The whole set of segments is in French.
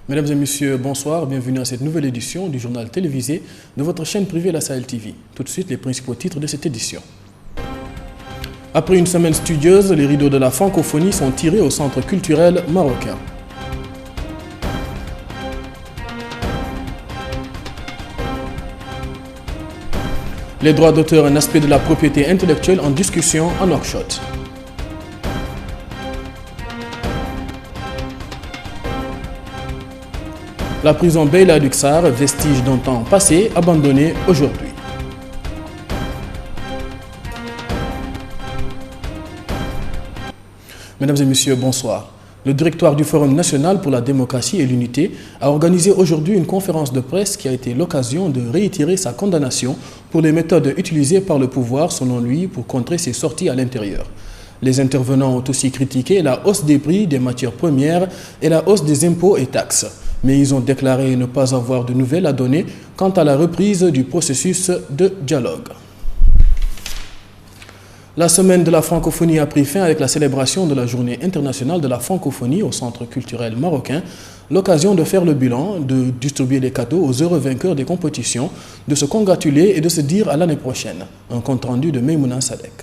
Mesdames et messieurs, bonsoir, bienvenue à cette nouvelle édition du journal télévisé de votre chaîne privée La Sahel TV. Tout de suite, les principaux titres de cette édition. Après une semaine studieuse, les rideaux de la francophonie sont tirés au centre culturel marocain. Les droits d'auteur, un aspect de la propriété intellectuelle en discussion à Nouakchott. La prison Beyla Luxar, vestige d'un temps passé, abandonné aujourd'hui. Mesdames et messieurs, bonsoir. Le directoire du Forum national pour la démocratie et l'unité a organisé aujourd'hui une conférence de presse qui a été l'occasion de réitérer sa condamnation pour les méthodes utilisées par le pouvoir, selon lui, pour contrer ses sorties à l'intérieur. Les intervenants ont aussi critiqué la hausse des prix des matières premières et la hausse des impôts et taxes. Mais ils ont déclaré ne pas avoir de nouvelles à donner quant à la reprise du processus de dialogue. La semaine de la francophonie a pris fin avec la célébration de la journée internationale de la francophonie au centre culturel marocain, l'occasion de faire le bilan, de distribuer des cadeaux aux heureux vainqueurs des compétitions, de se congratuler et de se dire à l'année prochaine. Un compte rendu de Meimouna Sadek.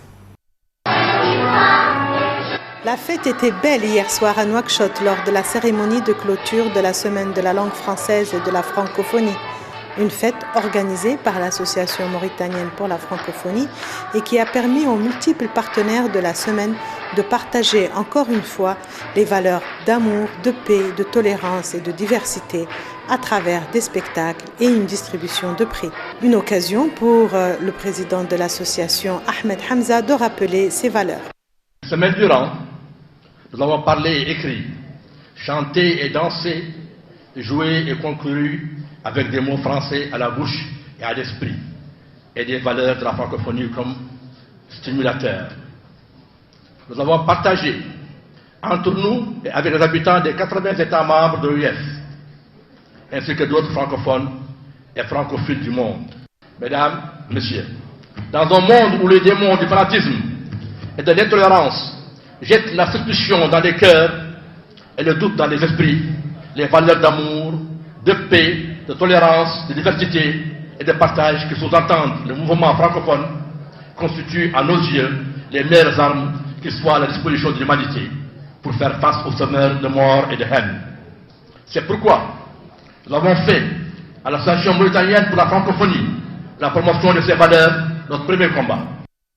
La fête était belle hier soir à Nouakchott lors de la cérémonie de clôture de la semaine de la langue française et de la francophonie. Une fête organisée par l'Association mauritanienne pour la francophonie et qui a permis aux multiples partenaires de la semaine de partager encore une fois les valeurs d'amour, de paix, de tolérance et de diversité à travers des spectacles et une distribution de prix. Une occasion pour le président de l'association, Ahmed Hamza, de rappeler ses valeurs. Semaine durant, nous avons parlé et écrit, chanté et dansé, joué et conclu avec des mots français à la bouche et à l'esprit, et des valeurs de la francophonie comme stimulateurs. Nous avons partagé entre nous et avec les habitants des 80 États membres de l'UF, ainsi que d'autres francophones et francophiles du monde. Mesdames, Messieurs, dans un monde où les démons du fanatisme et de l'intolérance jettent la suspicion dans les cœurs et le doute dans les esprits, les valeurs d'amour, de paix, de tolérance, de diversité et de partage qui sous-entendent le mouvement francophone constituent à nos yeux les meilleures armes qui soient à la disposition de l'humanité pour faire face aux semeurs de mort et de haine. C'est pourquoi nous avons fait à l'Association mauritanienne pour la francophonie la promotion de ces valeurs notre premier combat.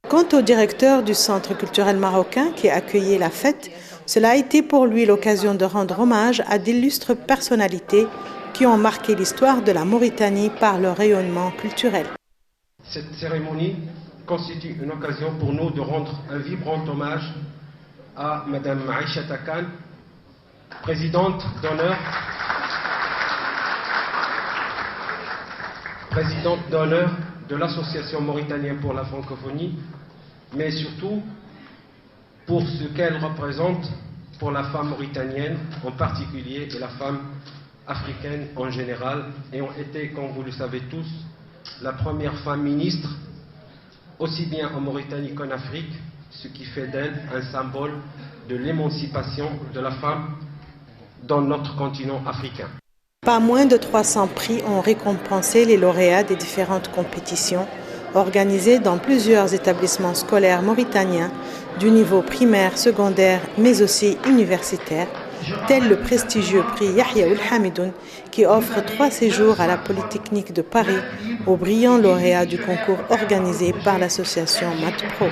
Quant au directeur du Centre culturel marocain qui a accueilli la fête, cela a été pour lui l'occasion de rendre hommage à d'illustres personnalités qui ont marqué l'histoire de la Mauritanie par leur rayonnement culturel. Cette cérémonie constitue une occasion pour nous de rendre un vibrant hommage à Mme Aïcha Takan, présidente d'honneur de l'Association mauritanienne pour la francophonie, mais surtout pour ce qu'elle représente pour la femme mauritanienne en particulier et la femme africaine en général, et ont été, comme vous le savez tous, la première femme ministre, aussi bien en Mauritanie qu'en Afrique, ce qui fait d'elle un symbole de l'émancipation de la femme dans notre continent africain. Pas moins de 300 prix ont récompensé les lauréats des différentes compétitions organisées dans plusieurs établissements scolaires mauritaniens du niveau primaire, secondaire, mais aussi universitaire, tel le prestigieux prix Yahya Ould Hamidoun qui offre 3 séjours à la Polytechnique de Paris aux brillants lauréats du concours organisé par l'association MathPro.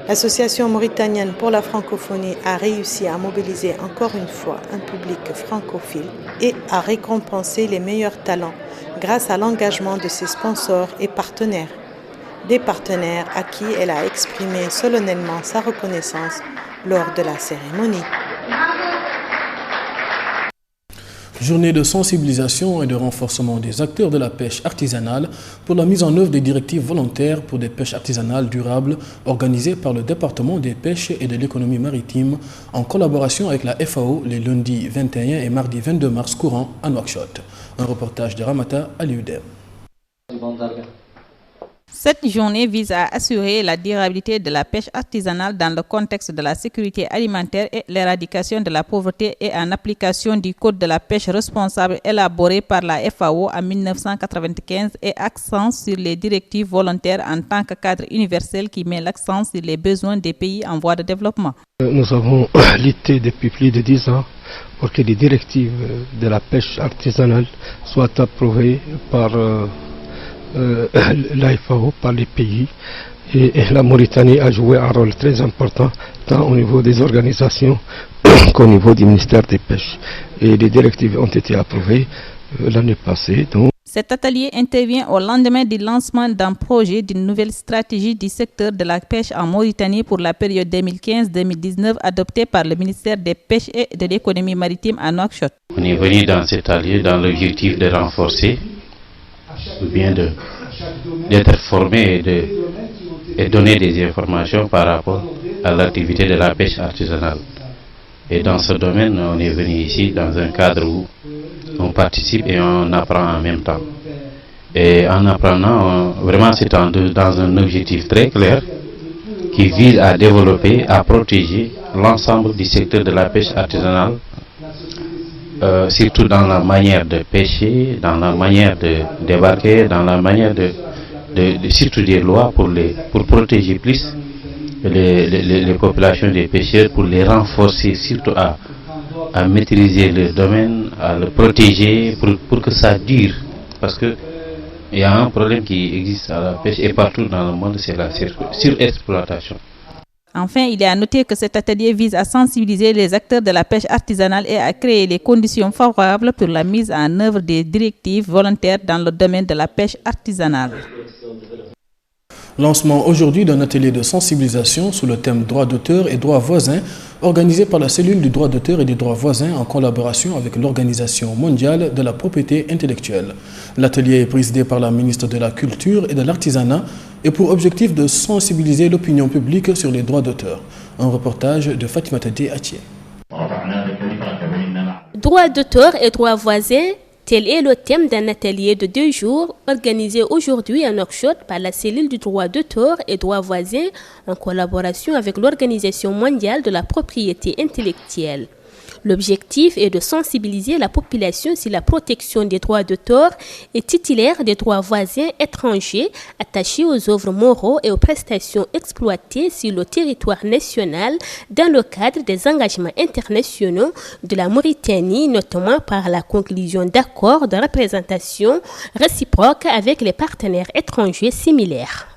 L'association mauritanienne pour la francophonie a réussi à mobiliser encore une fois un public francophile et à récompenser les meilleurs talents grâce à l'engagement de ses sponsors et partenaires. Des partenaires à qui elle a exprimé solennellement sa reconnaissance lors de la cérémonie. Journée de sensibilisation et de renforcement des acteurs de la pêche artisanale pour la mise en œuvre des directives volontaires pour des pêches artisanales durables organisées par le département des pêches et de l'économie maritime en collaboration avec la FAO les lundis 21 et mardi 22 mars courant à Nouakchott. Un reportage de Ramata Alioudem. Cette journée vise à assurer la durabilité de la pêche artisanale dans le contexte de la sécurité alimentaire et l'éradication de la pauvreté et en application du Code de la pêche responsable élaboré par la FAO en 1995 et accent sur les directives volontaires en tant que cadre universel qui met l'accent sur les besoins des pays en voie de développement. Nous avons lutté depuis plus de 10 ans pour que les directives de la pêche artisanale soient approuvées par l'AFAO, par les pays, et la Mauritanie a joué un rôle très important tant au niveau des organisations qu'au niveau du ministère des Pêches. Et les directives ont été approuvées l'année passée. Cet atelier intervient au lendemain du lancement d'un projet d'une nouvelle stratégie du secteur de la pêche en Mauritanie pour la période 2015-2019 adoptée par le ministère des Pêches et de l'économie maritime à Nouakchott. On est venu dans cet atelier dans l'objectif de renforcer ou bien d'être formé et donner des informations par rapport à l'activité de la pêche artisanale. Et dans ce domaine, on est venu ici dans un cadre où on participe et on apprend en même temps. Et en apprenant, vraiment c'est dans un objectif très clair qui vise à développer, à protéger l'ensemble du secteur de la pêche artisanale, surtout dans la manière de pêcher, dans la manière de débarquer, dans la manière surtout des lois pour protéger plus les populations des pêcheurs, pour les renforcer, surtout à maîtriser le domaine, à le protéger pour que ça dure. Parce que il y a un problème qui existe à la pêche et partout dans le monde, c'est la surexploitation. Enfin, il est à noter que cet atelier vise à sensibiliser les acteurs de la pêche artisanale et à créer les conditions favorables pour la mise en œuvre des directives volontaires dans le domaine de la pêche artisanale. Lancement aujourd'hui d'un atelier de sensibilisation sous le thème droits d'auteur et droits voisins organisé par la cellule du droit d'auteur et des droits voisins en collaboration avec l'Organisation mondiale de la propriété intellectuelle. L'atelier est présidé par la ministre de la Culture et de l'Artisanat et pour objectif de sensibiliser l'opinion publique sur les droits d'auteur. Un reportage de Fatimata Atié. Droits d'auteur et droits voisins, tel est le thème d'un atelier de 2 jours organisé aujourd'hui à Nouakchott par la cellule du droit d'auteur et droits voisins en collaboration avec l'Organisation mondiale de la propriété intellectuelle. L'objectif est de sensibiliser la population sur la protection des droits d'auteur et titulaires des droits voisins étrangers attachés aux œuvres moraux et aux prestations exploitées sur le territoire national dans le cadre des engagements internationaux de la Mauritanie, notamment par la conclusion d'accords de représentation réciproque avec les partenaires étrangers similaires.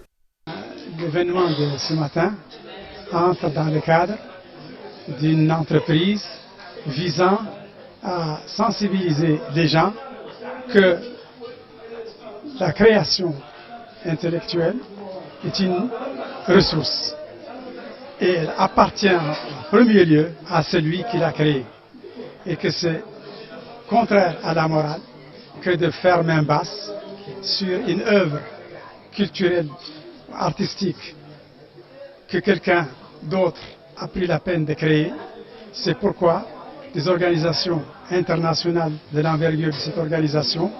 L'événement de ce matin entre dans le cadre d'une entreprise visant à sensibiliser les gens que la création intellectuelle est une ressource et elle appartient en premier lieu à celui qui l'a créée et que c'est contraire à la morale que de faire main basse sur une œuvre culturelle, artistique que quelqu'un d'autre a pris la peine de créer. C'est pourquoi des organisations internationales de l'envergure de cette organisation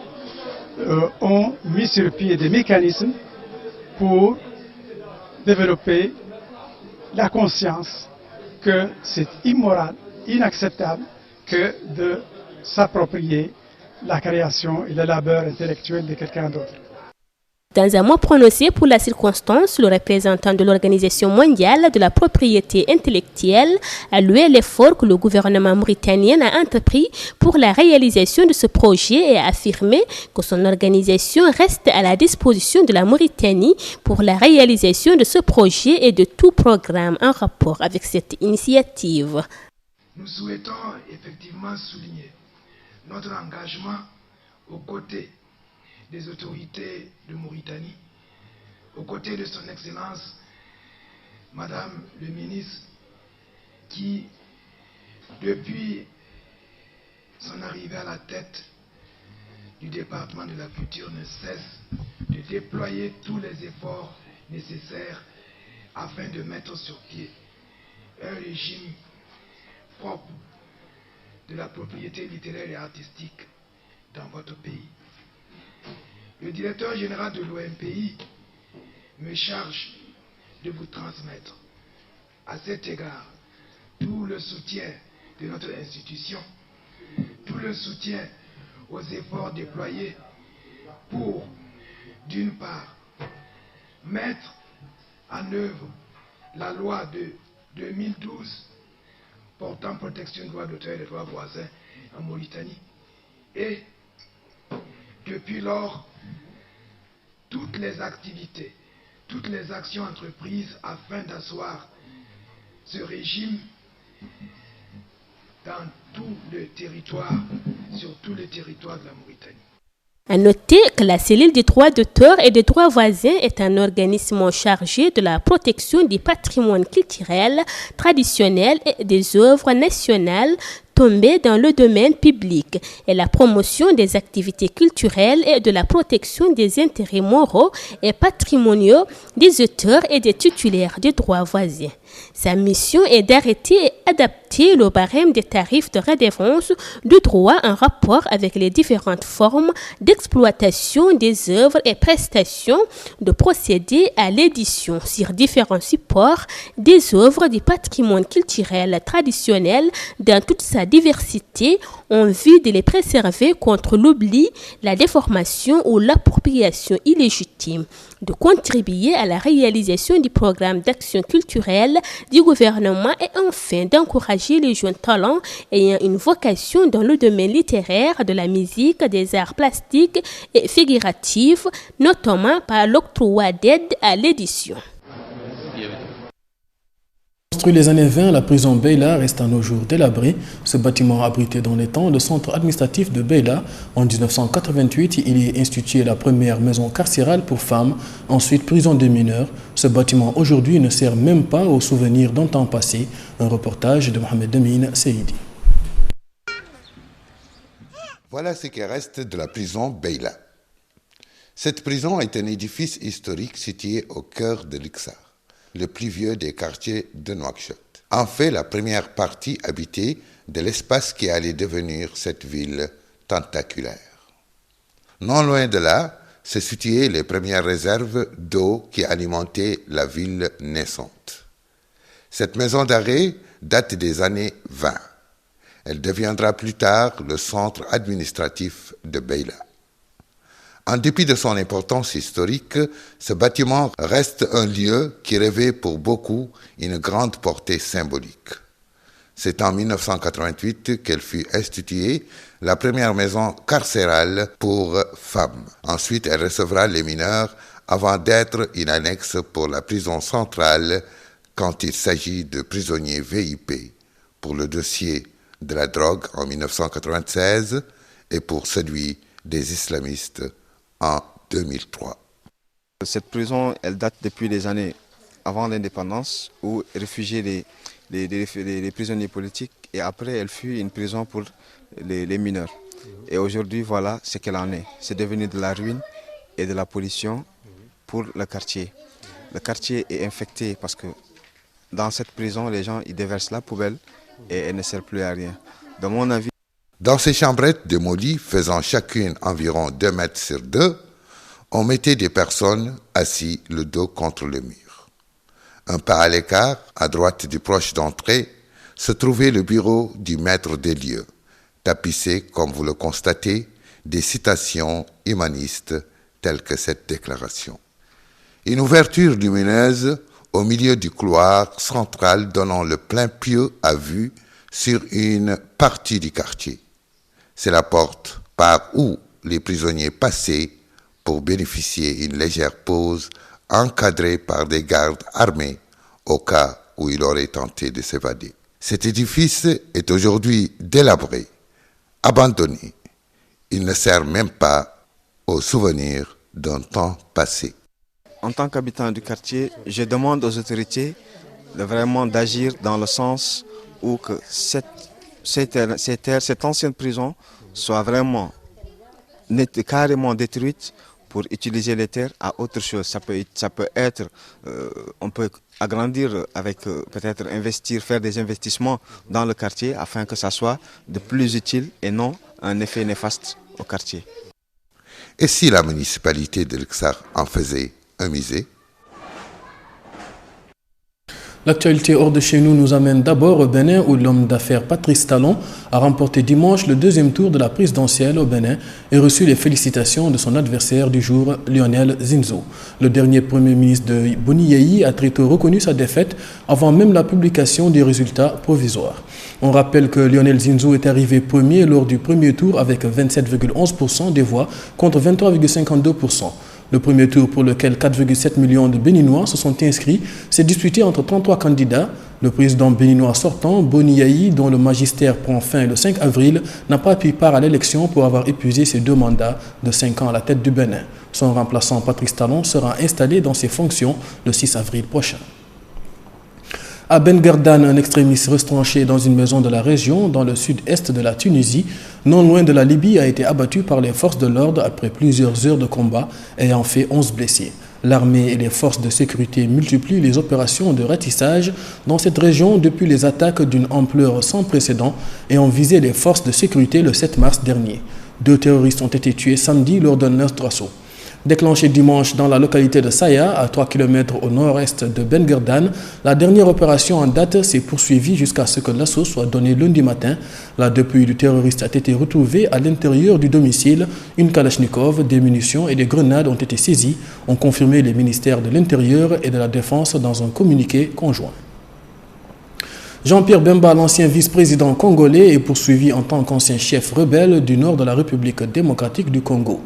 ont mis sur pied des mécanismes pour développer la conscience que c'est immoral, inacceptable que de s'approprier la création et le labeur intellectuel de quelqu'un d'autre. Dans un mot prononcé pour la circonstance, le représentant de l'Organisation mondiale de la propriété intellectuelle a loué l'effort que le gouvernement mauritanien a entrepris pour la réalisation de ce projet et a affirmé que son organisation reste à la disposition de la Mauritanie pour la réalisation de ce projet et de tout programme en rapport avec cette initiative. Nous souhaitons effectivement souligner notre engagement aux côtés des autorités de Mauritanie, aux côtés de son Excellence, Madame le ministre, qui, depuis son arrivée à la tête du département de la culture, ne cesse de déployer tous les efforts nécessaires afin de mettre sur pied un régime propre de la propriété littéraire et artistique dans votre pays. Le directeur général de l'OMPI me charge de vous transmettre à cet égard tout le soutien de notre institution, tout le soutien aux efforts déployés pour, d'une part, mettre en œuvre la loi de 2012 portant protection des droits d'auteur et des droits voisins en Mauritanie, et depuis lors, toutes les activités, toutes les actions entreprises afin d'asseoir ce régime dans tout le territoire, sur tout le territoire de la Mauritanie. À noter que la cellule des droits d'auteur et des droits voisins est un organisme chargé de la protection du patrimoine culturel, traditionnel et des œuvres nationales tombées dans le domaine public et la promotion des activités culturelles et de la protection des intérêts moraux et patrimoniaux des auteurs et des titulaires des droits voisins. Sa mission est d'arrêter et adapter le barème des tarifs de redevance de droit en rapport avec les différentes formes d'exploitation des œuvres et prestations, de procéder à l'édition sur différents supports des œuvres du patrimoine culturel traditionnel dans toute sa diversité en vue de les préserver contre l'oubli, la déformation ou l'appropriation illégitime, de contribuer à la réalisation du programme d'action culturelle du gouvernement et enfin d'encourager les jeunes talents ayant une vocation dans le domaine littéraire, de la musique, des arts plastiques et figuratifs, notamment par l'octroi d'aide à l'édition. Construit les années 20, la prison Beyla reste à nos jours délabrée. Ce bâtiment abritait dans les temps le centre administratif de Beyla. En 1988, il y est institué la première maison carcérale pour femmes, ensuite prison des mineurs. Ce bâtiment aujourd'hui ne sert même pas aux souvenirs d'un temps passé. Un reportage de Mohamed Demine Seidi. Voilà ce qui reste de la prison Beyla. Cette prison est un édifice historique situé au cœur de Luxor, le plus vieux des quartiers de Nouakchott. En fait, la première partie habitée de l'espace qui allait devenir cette ville tentaculaire. Non loin de là, se situaient les premières réserves d'eau qui alimentaient la ville naissante. Cette maison d'arrêt date des années 20. Elle deviendra plus tard le centre administratif de Beyla. En dépit de son importance historique, ce bâtiment reste un lieu qui revêt pour beaucoup une grande portée symbolique. C'est en 1988 qu'elle fut instituée, la première maison carcérale pour femmes. Ensuite, elle recevra les mineurs avant d'être une annexe pour la prison centrale quand il s'agit de prisonniers VIP pour le dossier de la drogue en 1996 et pour celui des islamistes en 2003. Cette prison, elle date depuis les années avant l'indépendance, où réfugiaient les prisonniers politiques, et après elle fut une prison pour les mineurs. Et aujourd'hui, voilà ce qu'elle en est. C'est devenu de la ruine et de la pollution pour le quartier. Le quartier est infecté parce que dans cette prison, les gens ils déversent la poubelle et elle ne sert plus à rien. Dans mon avis, dans ces chambrettes démolies, faisant chacune environ 2 mètres sur 2, on mettait des personnes assises le dos contre le mur. Un pas à l'écart, à droite du proche d'entrée, se trouvait le bureau du maître des lieux, tapissé, comme vous le constatez, des citations humanistes telles que cette déclaration. Une ouverture lumineuse au milieu du couloir central donnant le plein pied à vue sur une partie du quartier. C'est la porte par où les prisonniers passaient pour bénéficier d'une légère pause encadrée par des gardes armés au cas où il aurait tenté de s'évader. Cet édifice est aujourd'hui délabré, abandonné. Il ne sert même pas au souvenir d'un temps passé. En tant qu'habitant du quartier, je demande aux autorités vraiment d'agir dans le sens où que cette ancienne prison soit vraiment carrément détruite pour utiliser les terres à autre chose. Ça peut être, on peut agrandir avec peut-être investir, faire des investissements dans le quartier afin que ça soit de plus utile et non un effet néfaste au quartier. Et si la municipalité de Luxor en faisait un musée? L'actualité hors de chez nous nous amène d'abord au Bénin où l'homme d'affaires Patrice Talon a remporté dimanche le deuxième tour de la présidentielle au Bénin et reçu les félicitations de son adversaire du jour, Lionel Zinzo. Le dernier premier ministre de Boni Yayi a très tôt reconnu sa défaite avant même la publication des résultats provisoires. On rappelle que Lionel Zinzo est arrivé premier lors du premier tour avec 27,11% des voix contre 23,52%. Le premier tour pour lequel 4,7 millions de Béninois se sont inscrits s'est disputé entre 33 candidats. Le président béninois sortant, Boni Yayi, dont le magistère prend fin le 5 avril, n'a pas pris part à l'élection pour avoir épuisé ses 2 mandats de 5 ans à la tête du Bénin. Son remplaçant, Patrice Talon, sera installé dans ses fonctions le 6 avril prochain. À Ben Guerdane, un extrémiste retranché dans une maison de la région, dans le sud-est de la Tunisie, non loin de la Libye, a été abattu par les forces de l'ordre après plusieurs heures de combat, ayant fait 11 blessés. L'armée et les forces de sécurité multiplient les opérations de ratissage dans cette région depuis les attaques d'une ampleur sans précédent et ont visé les forces de sécurité le 7 mars dernier. 2 terroristes ont été tués samedi lors d'un autre assaut. Déclenché dimanche dans la localité de Saya, à 3 km au nord-est de Ben Guerdane, la dernière opération en date s'est poursuivie jusqu'à ce que l'assaut soit donné lundi matin. La dépouille du terroriste a été retrouvée à l'intérieur du domicile. Une Kalachnikov, des munitions et des grenades ont été saisies, ont confirmé les ministères de l'Intérieur et de la Défense dans un communiqué conjoint. Jean-Pierre Bemba, l'ancien vice-président congolais, est poursuivi en tant qu'ancien chef rebelle du nord de la République démocratique du Congo.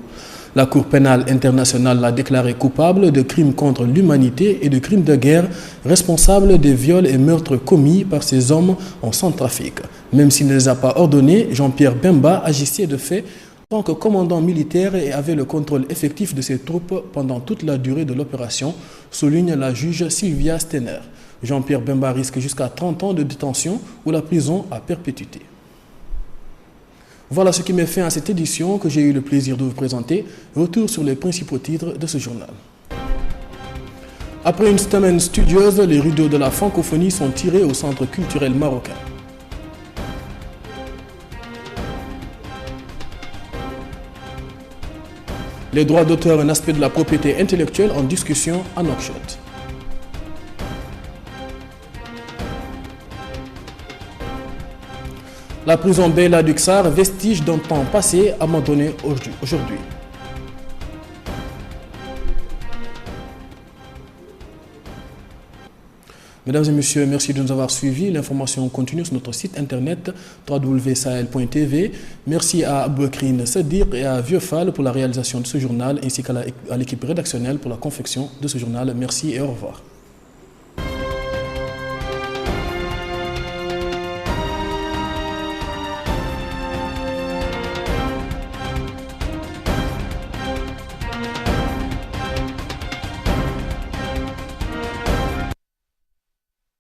La Cour pénale internationale l'a déclaré coupable de crimes contre l'humanité et de crimes de guerre, responsable des viols et meurtres commis par ces hommes en Centrafrique. Même s'il ne les a pas ordonnés, Jean-Pierre Bemba agissait de fait en tant que commandant militaire et avait le contrôle effectif de ses troupes pendant toute la durée de l'opération, souligne la juge Sylvia Steiner. Jean-Pierre Bemba risque jusqu'à 30 ans de détention ou la prison à perpétuité. Voilà ce qui met fin à cette édition que j'ai eu le plaisir de vous présenter. Retour sur les principaux titres de ce journal. Après une semaine studieuse, les rideaux de la francophonie sont tirés au Centre culturel marocain. Les droits d'auteur, un aspect de la propriété intellectuelle en discussion à Nouakchott. La prison Beyla d'Uxar, vestige d'un temps passé, abandonné aujourd'hui. Mesdames et messieurs, merci de nous avoir suivis. L'information continue sur notre site internet www.sahel.tv. Merci à Abouekrine Sadir et à Vieux Fall pour la réalisation de ce journal, ainsi qu'à l'équipe rédactionnelle pour la confection de ce journal. Merci et au revoir.